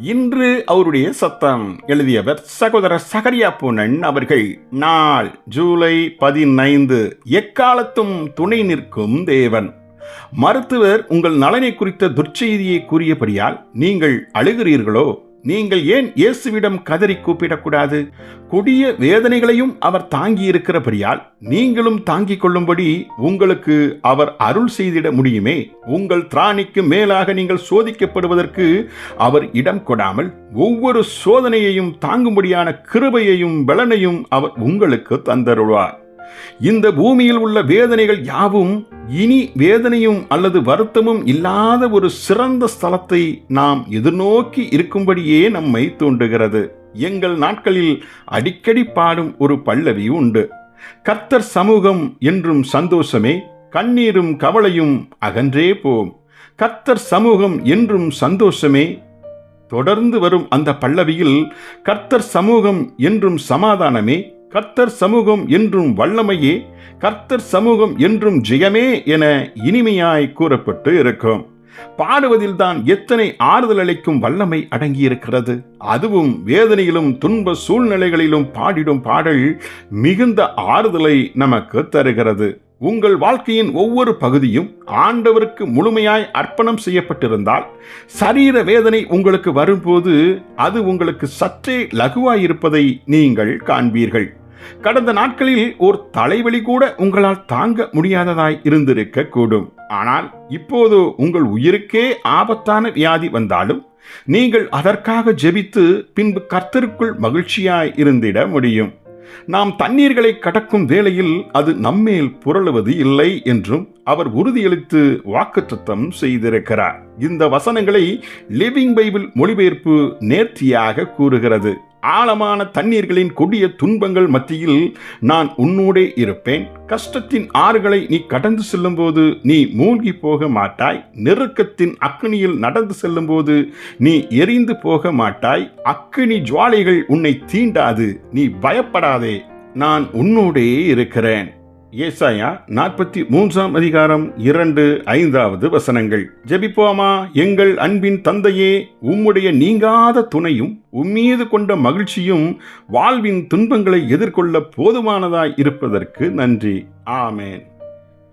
இன்று அவருடைய சத்தம். எழுதியவர் சகோதரர் சகரியா பூனன் அவர்கள். நாள் ஜூலை 15. எக்காலத்தும் துணை நிற்கும் தேவன். மருத்துவர் உங்கள் நலனை குறித்த துர்ச்செய்தியை கூறியபடியால் நீங்கள் அழுகிறீர்களோ? நீங்கள் ஏன் இயேசுவிடம் கதறி கூப்பிடக்கூடாது? கொடிய வேதனைகளையும் அவர் தாங்கி இருக்கிறபடியால் நீங்களும் தாங்கிக் கொள்ளும்படி உங்களுக்கு அவர் அருள் செய்திட முடியுமே. உங்கள் திராணிக்கு மேலாக நீங்கள் சோதிக்கப்படுவதற்கு அவர் இடம் கொடாமல் ஒவ்வொரு சோதனையையும் தாங்கும்படியான கிருபையையும் பலனையும் அவர் உங்களுக்கு தந்தருள்வார். இந்த பூமியில் உள்ள வேதனைகள் யாவும் இனி வேதனையும் அல்லது வருத்தமும் இல்லாத ஒரு சிறந்த ஸ்தலத்தை நாம் எதிர்நோக்கி இருக்கும்படியே நம்மை தூண்டுகிறது. எங்கள் நாட்களில் அடிக்கடி பாடும் ஒரு பல்லவி உண்டு. கர்த்தர் சமூகம் என்றும் சந்தோஷமே, கண்ணீரும் கவலையும் அகன்றே போம். கர்த்தர் சமூகம் என்றும் சந்தோஷமே. தொடர்ந்து வரும் அந்த பல்லவியில் கர்த்தர் சமூகம் என்றும் சமாதானமே, கர்த்தர் சமூகம் என்றும் வல்லமையே, கர்த்தர் சமூகம் என்றும் ஜெயமே என இனிமையாய் கூறப்பட்டு இருக்கும். பாடுவதில்தான் எத்தனை ஆறுதல் அளிக்கும் வல்லமை அடங்கியிருக்கிறது. அதுவும் வேதனையிலும் துன்ப சூழ்நிலைகளிலும் பாடிடும் பாடல் மிகுந்த ஆறுதலை நமக்கு தருகிறது. உங்கள் வாழ்க்கையின் ஒவ்வொரு பகுதியும் ஆண்டவருக்கு முழுமையாய் அர்ப்பணம் செய்யப்பட்டிருந்தால் சரீர வேதனை உங்களுக்கு வரும்போது அது உங்களுக்கு சற்றே லகுவாயிருப்பதை நீங்கள் காண்பீர்கள். கடந்த நாட்களில் ஒரு தலைவலி கூட உங்களால் தாங்க முடியாததாய் இருந்திருக்க கூடும். ஆனால் இப்போது உங்கள் உயிருக்கே ஆபத்தான வியாதி வந்தாலும் நீங்கள் அதற்காக ஜெபித்து பின்பு கர்த்தருக்குள் மகிழ்ச்சியாய் இருந்திட முடியும். நாம் தண்ணீர்களை கடக்கும் வேளையில் அது நம்மேல் புரளுவது இல்லை என்றும் அவர் உறுதியளித்து வாக்குத்தத்தம் செய்திருக்கிறார். இந்த வசனங்களை லிவிங் பைபிள் மொழிபெயர்ப்பு நேர்த்தியாக கூறுகிறது. ஆழமான தண்ணீர்களின் கொடிய துன்பங்கள் மத்தியில் நான் உன்னோடே இருப்பேன். கஷ்டத்தின் ஆறுகளை நீ கடந்து செல்லும் போது நீ மூழ்கி போக மாட்டாய். நெருக்கத்தின் அக்கினியில் நடந்து செல்லும் போது நீ எரிந்து போக மாட்டாய். அக்கினி ஜுவாலைகள் உன்னை தீண்டாது. நீ பயப்படாதே, நான் உன்னோடே இருக்கிறேன். ஏசாயா 43 அதிகாரம் 2-5 வசனங்கள். ஜெபிப்போமா? எங்கள் அன்பின் தந்தையே, உம்முடைய நீங்காத துணையும் உம்மீது கொண்ட மகிழ்ச்சியும் வாழ்வின் துன்பங்களை எதிர்கொள்ள போதுமானதாய் இருப்பதற்கு நன்றி. ஆமேன்.